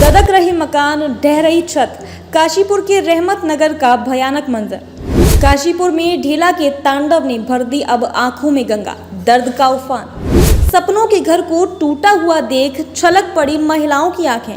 लदक रही मकान, ढह रही छत। काशीपुर के रहमत नगर का भयानक मंजर। काशीपुर में ढीला के तांडव ने भर दी अब आंखों में गंगा। दर्द का उफान। सपनों के घर को टूटा हुआ देख छलक पड़ी महिलाओं की आंखें।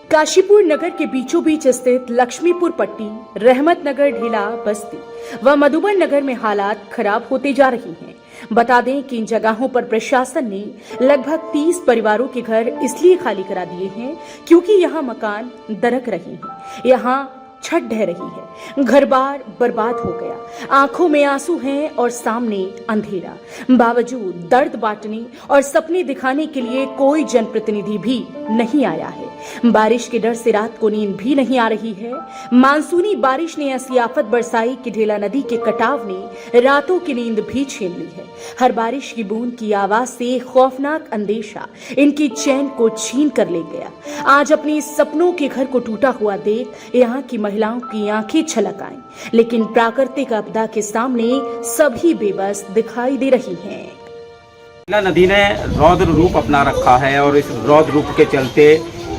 काशीपुर नगर के बीचों बीच स्थित लक्ष्मीपुर पट्टी, रहमत नगर, ढीला बस्ती व मधुबन नगर में हालात खराब होते जा रही हैं। बता दें कि इन जगहों पर प्रशासन ने लगभग 30 परिवारों के घर इसलिए खाली करा दिए हैं क्योंकि यहाँ मकान दरक रहे हैं, यहाँ छत ढह रही है, घर बार बर्बाद हो गया, आंखों में आंसू हैं और सामने अंधेरा। बावजूद दर्द बांटने और सपने दिखाने के लिए कोई जनप्रतिनिधि भी नहीं आया है। बारिश के डर से रात को नींद भी नहीं आ रही है। मानसूनी बारिश ने ऐसी आफत बरसाई कि ढेला नदी के कटाव ने रातों की नींद भी छीन ली है। हर बारिश की बूंद की आवाज से खौफनाक अंदेशा इनकी चैन को छीन कर ले गया। आज अपने सपनों के घर को टूटा हुआ देख यहाँ की महिलाओं की आंखें छलक आईं, लेकिन प्राकृतिक आपदा के सामने सभी बेबस दिखाई दे रही हैं। ढेला नदी ने रौद्र रूप अपना रखा है और इस रौद्र रूप के चलते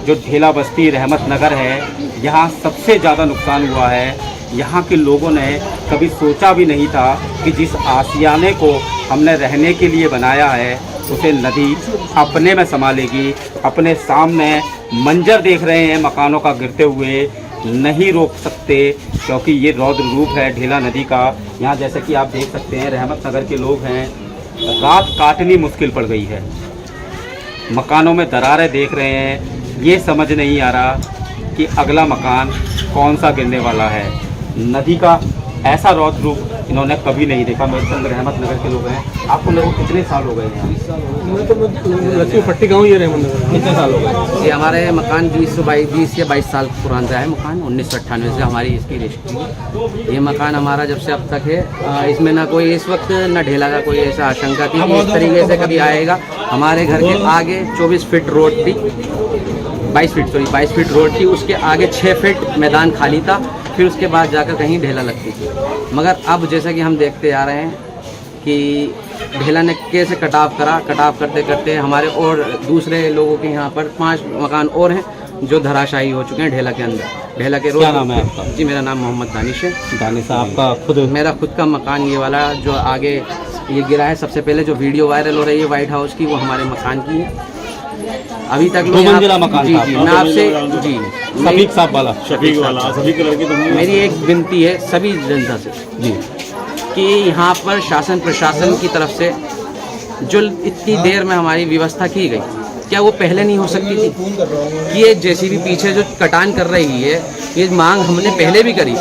जो ढेला बस्ती रहमत नगर है, यहाँ सबसे ज़्यादा नुकसान हुआ है। यहाँ के लोगों ने कभी सोचा भी नहीं था कि जिस आशियाने को हमने रहने के लिए बनाया है उसे नदी अपने में संभालेगी। अपने सामने मंजर देख रहे हैं मकानों का गिरते हुए, नहीं रोक सकते क्योंकि ये रौद्र रूप है ढेला नदी का। यहाँ जैसे कि आप देख सकते हैं रहमत नगर के लोग हैं, रात काटनी मुश्किल पड़ गई है। मकानों में दरारें देख रहे हैं, ये समझ नहीं आ रहा कि अगला मकान कौन सा गिरने वाला है। नदी का ऐसा रौद्र रूप इन्होंने कभी नहीं देखा। मेरे संग रहमत नगर के लोग हैं। आपको लोगों कितने साल हो गए हैं? लक्ष्मी पट्टी गाँव ही है रहमत नगर। कितने साल हो गए? ये हमारे मकान 20 या 22 साल पुराना है मकान। 1998 से हमारी इसकी रजिस्ट्री है। ये मकान हमारा जब से अब तक है, इसमें ना कोई इस वक्त ना ढेला का कोई ऐसा आशंका थी कि इस तरीके से कभी आएगा। हमारे घर के आगे 24 फीट रोड थी, 22 फीट रोड थी, उसके आगे 6 फीट मैदान खाली था, फिर उसके बाद जाकर कहीं ढेला लगती थी। मगर अब जैसा कि हम देखते आ रहे हैं कि ढेला ने कैसे कटाव करते करते हमारे और दूसरे लोगों के यहाँ पर 5 मकान और हैं जो धराशायी हो चुके हैं ढेला के अंदर। ढेला के रोड। क्या नाम है आपका? जी, मेरा नाम मोहम्मद दानिश है। दानिश साहब, आपका खुद? मेरा खुद का मकान ये वाला जो आगे ये गिरा है, सबसे पहले जो वीडियो वायरल हो रही है व्हाइट हाउस की, वो हमारे मकान की है। अभी तक दो मंजिला मकान जी था। जी मैं आपसे जी शफीक साहब वाला। शफीक वाला सभी के लड़के तो मेरी एक विनती है सभी जनता से जी कि यहाँ पर शासन प्रशासन की तरफ से जो इतनी देर में हमारी व्यवस्था की गई, क्या वो पहले नहीं हो सकती थी? कि ये जेसीबी पीछे जो कटान कर रही है, ये मांग हमने पहले भी करी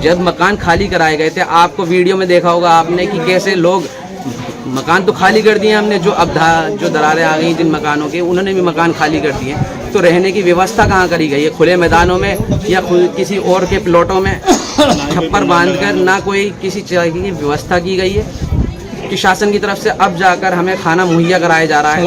जब मकान खाली कराए गए थे। आपको वीडियो में देखा होगा आपने कि कैसे लोग मकान तो खाली कर दिए हमने, जो दरारें आ गई जिन मकानों के, उन्होंने भी मकान खाली कर दिए। तो रहने की व्यवस्था कहाँ करी गई है? खुले मैदानों में या किसी और के प्लॉटों में छप्पर बांधकर ना कोई किसी तरह की व्यवस्था की गई है कि शासन की तरफ से अब जाकर हमें खाना मुहैया कराया जा रहा है।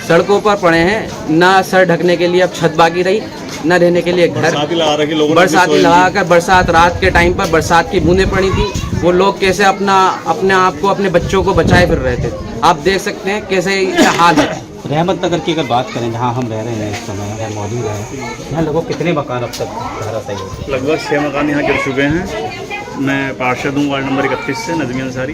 सड़कों पर पड़े हैं, ना सर ढकने के लिए अब छत बाकी रही, न रहने के लिए घर। बरसाती लगाकर बरसात रात के टाइम पर बरसात की बूंदें पड़ी थी, वो लोग कैसे अपने आप को अपने बच्चों को बचाए फिर रहे थे। आप देख सकते हैं कैसे हाल है। रहमत नगर की अगर बात करें जहाँ हम रह रहे हैं इस समय मौजूद है, यहाँ लगभग कितने मकान अब तक धराशायी हो चुके हैं? लगभग 6 मकान यहाँ गिर चुके हैं। मैं पार्षद हूँ वार्ड नंबर 31 से, नजमी अंसारी।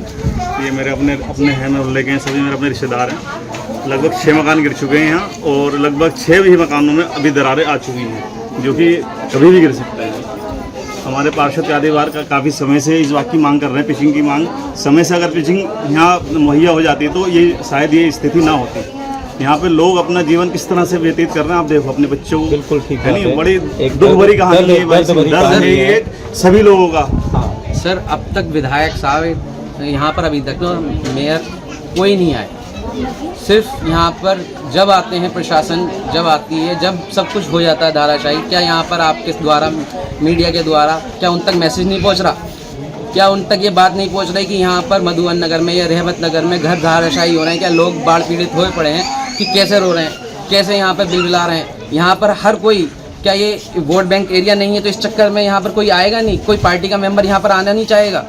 ये मेरे अपने हैं, मैं उल्लेख हैं, सभी मेरे अपने रिश्तेदार हैं। लगभग 6 मकान गिर चुके हैं यहाँ और लगभग 6 भी मकानों में अभी दरारें आ चुकी हैं जो कि कभी भी गिर सकता है। हमारे पार्षद यादेवार का काफ़ी समय से इस बात की मांग कर रहे हैं, पिचिंग की मांग। समय से अगर पिचिंग यहाँ मुहैया हो जाती तो ये शायद ये स्थिति ना होती। यहाँ पे लोग अपना जीवन किस तरह से व्यतीत कर रहे हैं आप देखो, अपने बच्चों को। बिल्कुल ठीक है, नहीं, बड़ी दुख भरी कहानी है सभी लोगों का। सर, अब तक विधायक साहब यहाँ पर अभी तक मेयर कोई नहीं आए। सिर्फ यहाँ पर जब आते हैं प्रशासन, जब आती है, जब सब कुछ हो जाता है धाराशाही, क्या यहाँ पर आपके द्वारा मीडिया के द्वारा क्या उन तक मैसेज नहीं पहुँच रहा? क्या उन तक ये बात नहीं पहुँच रही कि यहाँ पर मधुबन नगर में या रहमत नगर में घर धाराशाही हो रहे हैं? क्या लोग बाढ़ पीड़ित हुए पड़े हैं कि कैसे रो रहे हैं, कैसे यहाँ पर बिलबिला रहे हैं? यहाँ पर हर कोई, क्या ये वोट बैंक एरिया नहीं है तो इस चक्कर में यहाँ पर कोई आएगा नहीं, कोई पार्टी का मेंबर यहाँ पर आना नहीं चाहेगा।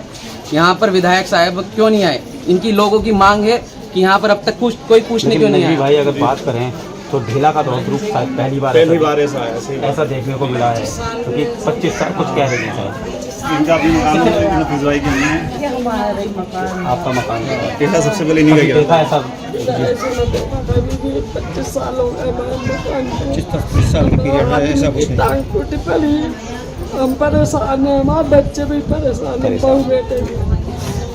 यहाँ पर विधायक साहब क्यों नहीं आए? इनकी लोगों की मांग है कि यहाँ पर अब तक कोई पूछने क्यों नहीं नजमी आया। भाई अगर बात करें तो ढेला का रौद्र रूप शायद पहली बार ऐसा आया ऐसा देखने को मिला है, क्योंकि 25 साल कुछ कह रहे हैं सर। इनका भी मकान भिजवाई के नहीं आपका मकान है, ऐसा सबसे पहले नहीं कभी देखा ऐसा? 25 साल हो गए मकान 25 साल की पीरियड है, ऐसा कुछ नहीं। टांग टूटी पड़ी, हम परेशान हैं, हमारे बच्चे भी परेशान हैं, बहू बेटे भी।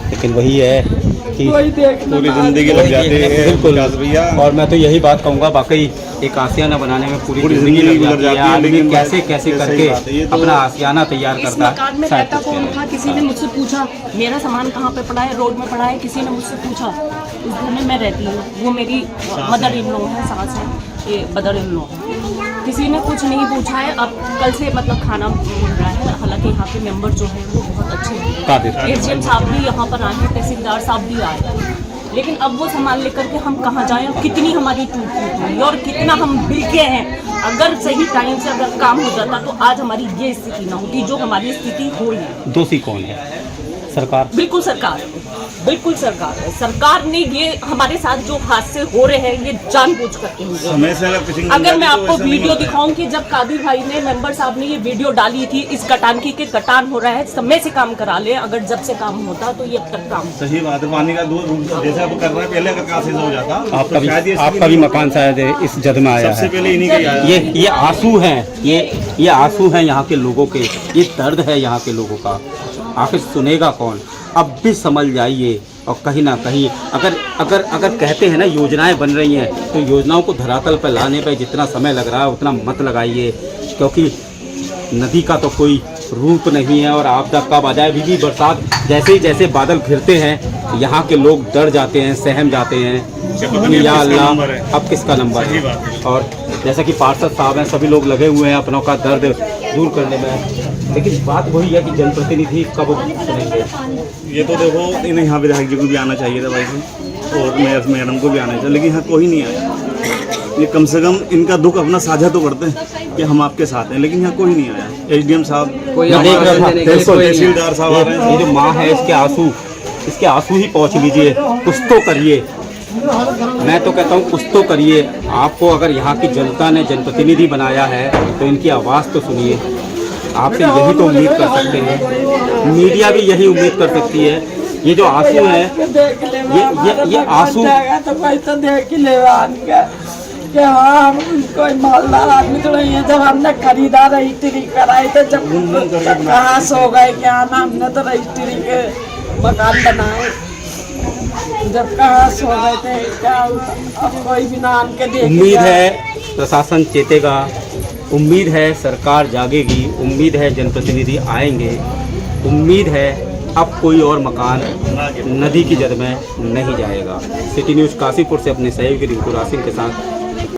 लेकिन वही है कि कोई देखना पूरी जिंदगी लग जाती है। बिल्कुल भैया, और मैं तो यही बात कहूँगा, वाकई एक आसियाना बनाने में पूरी जिंदगी लग जाती है। आदमी लेकिन कैसे कैसे सही करके बात है, ये तो अपना आसियाना तैयार इस करता मकान में शायद रहता कुछ कौन कह था? किसी ने मुझसे पूछा मेरा सामान कहाँ पे पड़ा है, रोड में पड़ा है, किसी ने मुझसे पूछा। उस घर में मैं रहती हूँ, वो मेरी मदर इन लॉ है, सास है, ये मदर इन लॉ। किसी ने कुछ नहीं पूछा है। अब कल से मतलब खाना मिल रहा है, हालांकि यहाँ के मेंबर जो हैं वो बहुत अच्छे हैं। एसडीएम साहब भी यहाँ पर आए हैं, तहसीलदार साहब भी आए, लेकिन अब वो सामान लेकर के हम कहाँ जाएं? कितनी हमारी टूट हुई और कितना हम बिके हैं। अगर सही टाइम से अगर काम हो जाता तो आज हमारी ये स्थिति ना होती जो हमारी स्थिति हुई है। दोषी कौन है? सरकार। बिल्कुल सरकार, बिल्कुल सरकार है। सरकार ने ये हमारे साथ जो हादसे हो रहे हैं ये जानबूझ करके हुए हैं। अगर मैं आपको वीडियो दिखाऊं कि जब कादिर भाई ने मेंबर साहब ने ये वीडियो डाली थी, इस कटानकी के कटान हो रहा है, समय से काम करा ले। अगर जब से काम होता तो ये अब तक काम सही बात है। पानी का दूर जैसे अब कर रहा है, पहले अगर काफी हो जाता। आपका भी मकान शायद इस जद में आया सबसे है। पहले इन्हीं का ही आया। ये आंसू हैं, ये आंसू हैं यहाँ के लोगों के, ये दर्द है यहाँ के लोगों का। आखिर सुनेगा कौन? अब भी समझ जाइए। और कहीं ना कहीं अगर कहते हैं ना योजनाएं बन रही हैं, तो योजनाओं को धरातल पर लाने पर जितना समय लग रहा है उतना मत लगाइए, क्योंकि नदी का तो कोई रूप नहीं है। और आपदा कब आ जाए, भी बरसात जैसे बादल घिरते हैं यहाँ के लोग डर जाते हैं, सहम जाते हैं। या अल्लाह अब किसका नंबर है। और जैसा कि पार्षद साहब हैं, सभी लोग लगे हुए हैं अपनों का दर्द दूर करने में, लेकिन बात वही है कि जनप्रतिनिधि कब सुनेंगे। ये तो देखो, इन्हें यहाँ विधायक जी को भी आना चाहिए था भाई से, और मेयर मैडम को भी आना चाहिए, लेकिन यहाँ कोई नहीं आया। ये कम से कम इनका दुख अपना साझा तो करते हैं कि हम आपके साथ हैं, लेकिन यहाँ कोई नहीं आया। एसडीएम साहब, कोई तहसीलदार साहब आ रहे हैं। ये जो माँ है इसके आंसू ही पहुँच लीजिए, कुछ तो करिए। मैं तो कहता हूँ कुछ तो करिए। आपको अगर यहाँ की जनता ने जनप्रतिनिधि बनाया है तो इनकी आवाज़ तो सुनिए। आपसे यही तो उम्मीद कर सकते हैं, मीडिया भी यही उम्मीद कर सकती है। ये जो आंसू है, ये आंसू तो कोई तो देख ही लेगा कि हाँ हम कोई मालदार आदमी तो नहीं है। जब हमने खरीदा रजिस्ट्री कराई तो जब कहाँ सो गए क्या ना, हमने तो रजिस्ट्री के मकान बनाए, जब कहाँ सो गए थे क्या, अब कोई भी ना आन के देख। उम्मीद है प्रशासन चेतेगा, उम्मीद है सरकार जागेगी, उम्मीद है जनप्रतिनिधि आएंगे, उम्मीद है अब कोई और मकान नदी की जद में नहीं जाएगा। सिटी न्यूज़ काशीपुर से अपने सहयोगी रिंकू रासिन के साथ